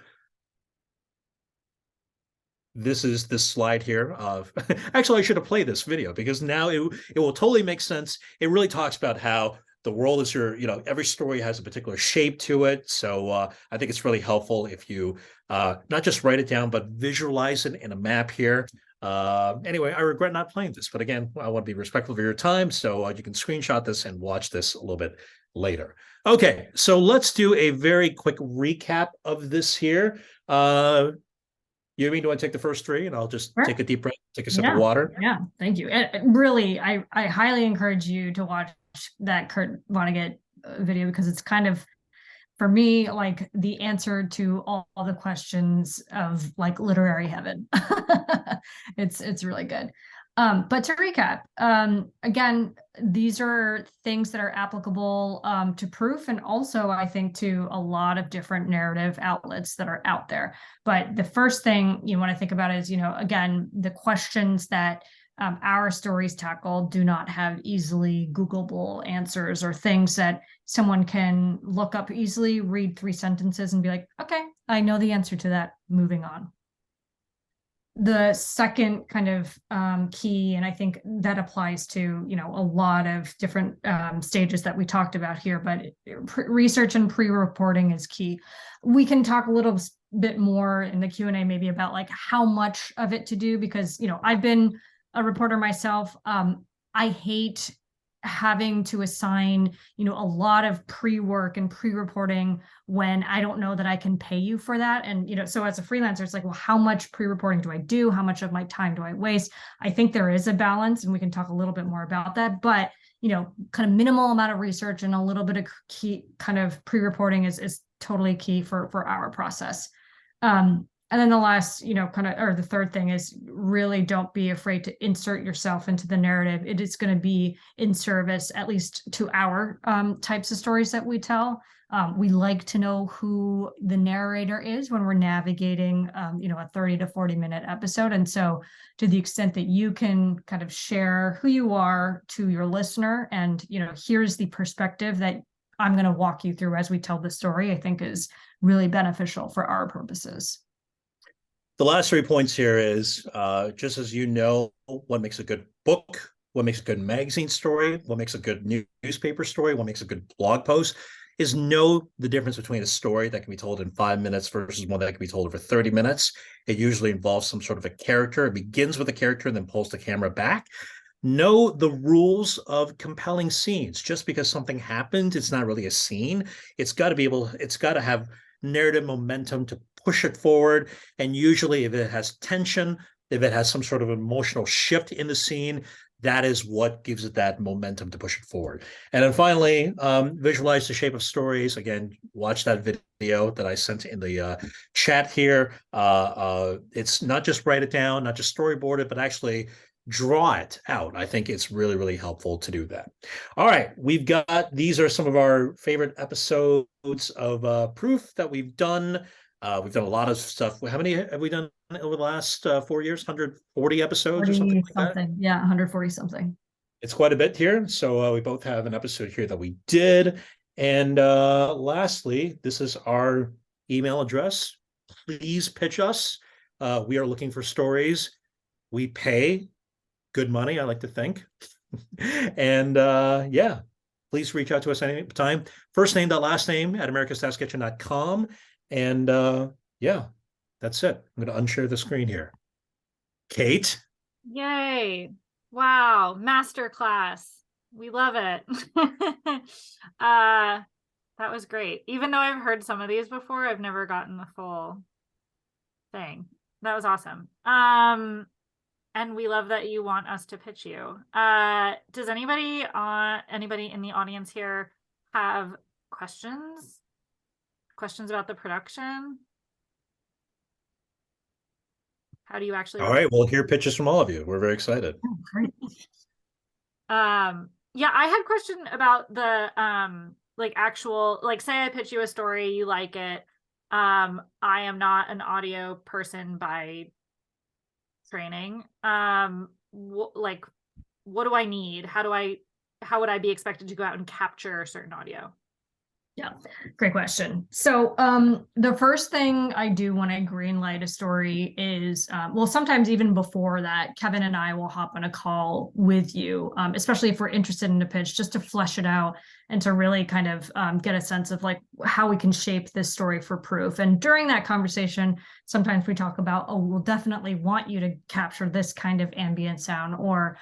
this is this slide here of, actually, I should have played this video because now it will totally make sense. It really talks about how the world is every story has a particular shape to it. So I think it's really helpful if you not just write it down, but visualize it in a map here. Anyway, I regret not playing this, but again, I want to be respectful of your time. So you can screenshot this and watch this a little bit later. Okay, so let's do a very quick recap of this here. Yumi, do you want to take the first 3 and I'll just take a deep breath, take a sip of water? Yeah, thank you. And really, I highly encourage you to watch that Kurt Vonnegut video because it's kind of, for me, like the answer to all the questions of like literary heaven. It's really good. But to recap, again, these are things that are applicable to proof and also, I think, to a lot of different narrative outlets that are out there. But the first thing you want to think about is, again, the questions that our stories tackle do not have easily Googleable answers or things that someone can look up easily, read 3 sentences and be like, okay, I know the answer to that, moving on. The second kind of key, and I think that applies to, a lot of different stages that we talked about here, but research and pre-reporting is key. We can talk a little bit more in the Q&A maybe about like how much of it to do, because, I've been a reporter myself. I hate having to assign, a lot of pre-work and pre-reporting when I don't know that I can pay you for that. And, so as a freelancer, it's like, well, how much pre-reporting do I do? How much of my time do I waste? I think there is a balance, and we can talk a little bit more about that, but, kind of minimal amount of research and a little bit of key kind of pre-reporting is totally key for our process. And then the last, or the third thing is really don't be afraid to insert yourself into the narrative. It is going to be in service, at least to our types of stories that we tell. We like to know who the narrator is when we're navigating, a 30 to 40 minute episode. And so to the extent that you can kind of share who you are to your listener and, here's the perspective that I'm going to walk you through as we tell the story, I think is really beneficial for our purposes. The last 3 points here is just as what makes a good book, what makes a good magazine story, what makes a good newspaper story, what makes a good blog post, is know the difference between a story that can be told in 5 minutes versus one that can be told over 30 minutes. It usually involves some sort of a character. It begins with a character and then pulls the camera back. know the rules of compelling scenes. Just because something happened, it's not really a scene. It's got to have narrative momentum to push it forward. And usually if it has tension, if it has some sort of emotional shift in the scene, that is what gives it that momentum to push it forward. And then finally, visualize the shape of stories. Again, watch that video that I sent in the chat here. It's not just write it down, not just storyboard it, but actually draw it out. I think it's really, really helpful to do that. All right, these are some of our favorite episodes of Proof that we've done. We've done a lot of stuff. How many have we done over the last 4 years? 140 episodes or something like that? Yeah, 140 something. It's quite a bit here. So we both have an episode here that we did. And lastly, this is our email address. Please pitch us. We are looking for stories. We pay good money, I like to think. And yeah, please reach out to us anytime. First name, last name at americastaffskitchen.com. And yeah, that's it. I'm going to unshare the screen here. Kate. Yay. Wow. Masterclass. We love it. That was great. Even though I've heard some of these before, I've never gotten the full thing. That was awesome. And we love that you want us to pitch you. Does anybody in the audience here have questions? Questions about the production? How do you actually? All right, we'll hear pitches from all of you. We're very excited. Oh, great. Yeah, I had a question about the say I pitch you a story, you like it. I am not an audio person by training. What do I need? How would I be expected to go out and capture certain audio? Yeah, great question. So the first thing I do when I greenlight a story is, well, sometimes even before that, Kevin and I will hop on a call with you, especially if we're interested in a pitch, just to flesh it out and to really kind of get a sense of like how we can shape this story for Proof. And during that conversation, sometimes we talk about, oh, we'll definitely want you to capture this kind of ambient sound, or,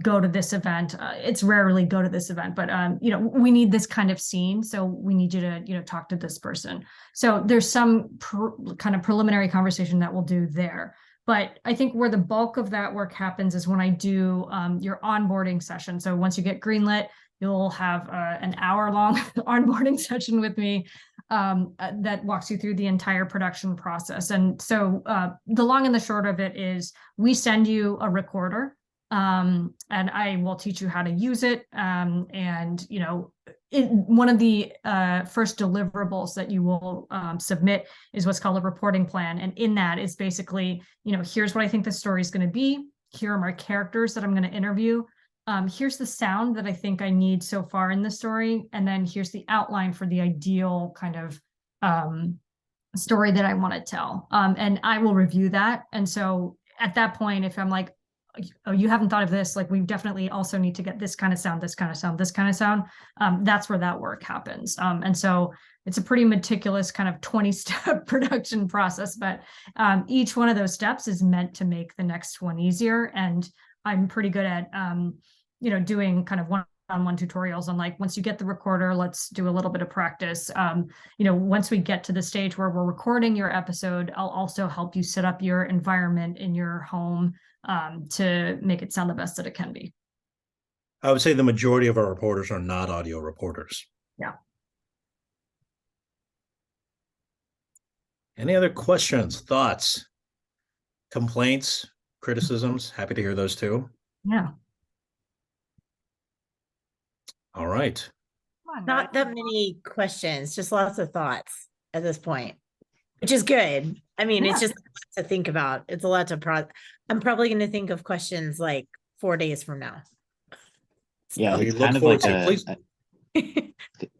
go to this event. It's rarely go to this event, but we need this kind of scene, so we need you to talk to this person. So there's some kind of preliminary conversation that we'll do there. But I think where the bulk of that work happens is when I do your onboarding session. So once you get greenlit, you'll have an hour-long onboarding session with me that walks you through the entire production process. And so the long and the short of it is we send you a recorder. And I will teach you how to use it. One of the first deliverables that you will submit is what's called a reporting plan. And in that is basically, here's what I think the story is going to be. Here are my characters that I'm going to interview. Here's the sound that I think I need so far in the story. And then here's the outline for the ideal kind of story that I want to tell. And I will review that. And so at that point, if I'm like, oh, you haven't thought of this, like we definitely also need to get this kind of sound, this kind of sound, this kind of sound. That's where that work happens. And so it's a pretty meticulous kind of 20-step production process, but each one of those steps is meant to make the next one easier. And I'm pretty good at, doing kind of one-on-one tutorials on like, once you get the recorder, let's do a little bit of practice. Once we get to the stage where we're recording your episode, I'll also help you set up your environment in your home to make it sound the best that it can be. I would say the majority of our reporters are not audio reporters. Yeah. Any other questions, thoughts, complaints, criticisms? Happy to hear those too. Yeah. All right. Not that many questions, just lots of thoughts at this point, which is good. I mean, It's just a lot to think about. It's a lot to I'm probably going to think of questions like 4 days from now. Yeah, We it's look kind of forward like to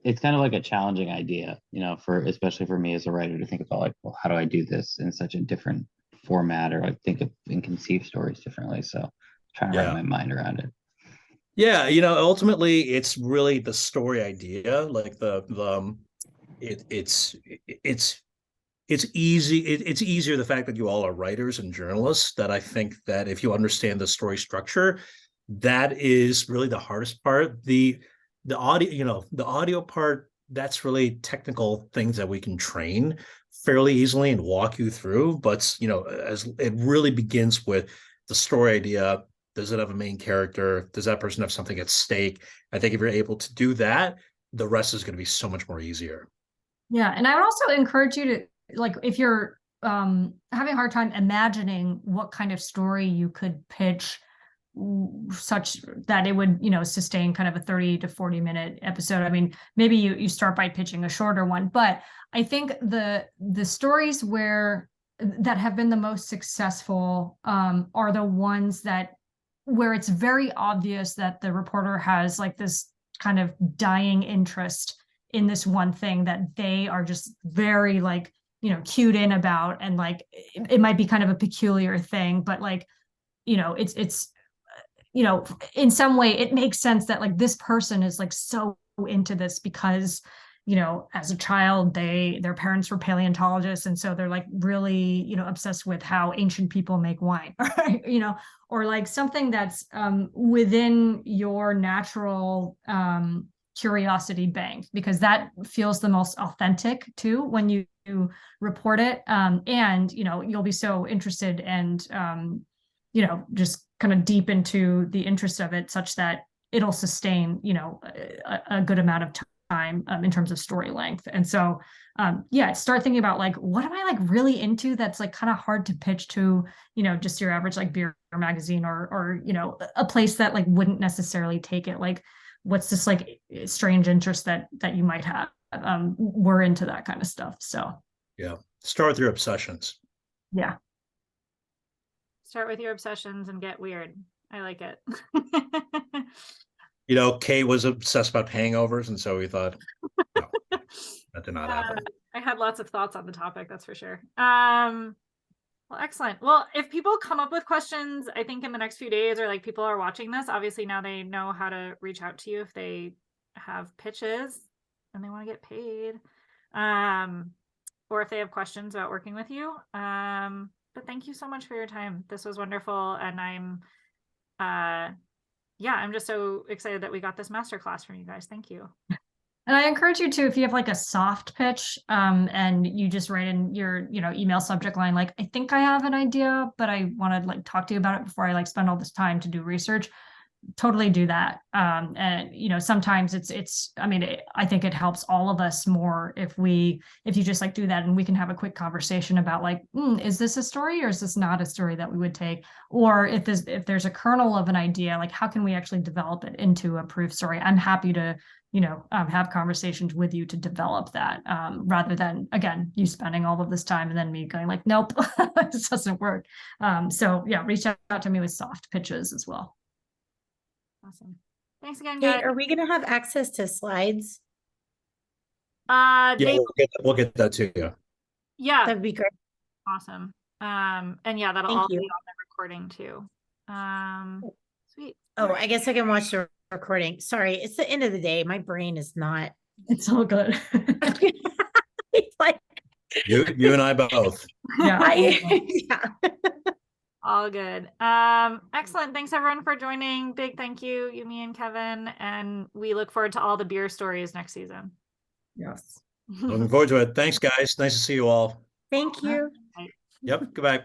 it's kind of like a challenging idea, especially for me as a writer to think about like, well, how do I do this in such a different format, or like think of and conceive stories differently. So trying to wrap my mind around it. Yeah, ultimately it's really the story idea, like it's it's easy. It's easier the fact that you all are writers and journalists, that I think that if you understand the story structure, that is really the hardest part. The audio, the audio part, that's really technical things that we can train fairly easily and walk you through. But as it really begins with the story idea, does it have a main character? Does that person have something at stake? I think if you're able to do that, the rest is going to be so much more easier. Yeah, and I would also encourage you to, like, if you're having a hard time imagining what kind of story you could pitch such that it would, sustain kind of a 30 to 40-minute episode. I mean, maybe you start by pitching a shorter one, but I think the stories that have been the most successful are the ones where it's very obvious that the reporter has like this kind of dying interest in this one thing that they are just very like, cued in about, and like it might be kind of a peculiar thing, but like, it's in some way it makes sense that like this person is like so into this because as a child their parents were paleontologists, and so they're like really obsessed with how ancient people make wine, right? Or like something that's within your natural curiosity bank, because that feels the most authentic too when you report it, and you'll be so interested and just kind of deep into the interest of it, such that it'll sustain a good amount of time in terms of story length. And so start thinking about like, what am I like really into that's like kind of hard to pitch to just your average like beer magazine or a place that like wouldn't necessarily take it. Like, what's this like strange interest that you might have? We're into that kind of stuff. So yeah, start with your obsessions. Yeah. Start with your obsessions and get weird. I like it. Kate was obsessed about hangovers, and so we thought, no, that did not happen. I had lots of thoughts on the topic, that's for sure. Well, excellent. Well, if people come up with questions, I think in the next few days, or like people are watching this, obviously now they know how to reach out to you if they have pitches and they want to get paid, or if they have questions about working with you. But thank you so much for your time. This was wonderful. And I'm just so excited that we got this masterclass from you guys. Thank you. And I encourage you to, if you have like a soft pitch, and you just write in your, email subject line, like, I think I have an idea, but I want to like talk to you about it before I like spend all this time to do research. Totally do that. And sometimes I think it helps all of us more if you just like do that, and we can have a quick conversation about like, is this a story or is this not a story that we would take? Or if there's a kernel of an idea, like how can we actually develop it into a proof story? I'm happy to, have conversations with you to develop that, rather than, again, you spending all of this time and then me going like, nope, this doesn't work. So yeah, reach out to me with soft pitches as well. Awesome. Thanks again, Kate, guys. are we going to have access to slides? Yeah, we'll get that to you. Yeah, That'd be great. awesome. And yeah, that'll Thank all you. be on the recording too. Sweet. Oh, I guess I can watch the recording. Sorry, it's the end of the day. My brain is not. It's all good. It's like you and I both. Yeah. yeah. All good. Excellent. Thanks everyone for joining. Big thank you, Yumi and Kevin. And we look forward to all the beer stories next season. Yes. Looking forward to it. Thanks, guys. Nice to see you all. Thank you. Yep. Goodbye.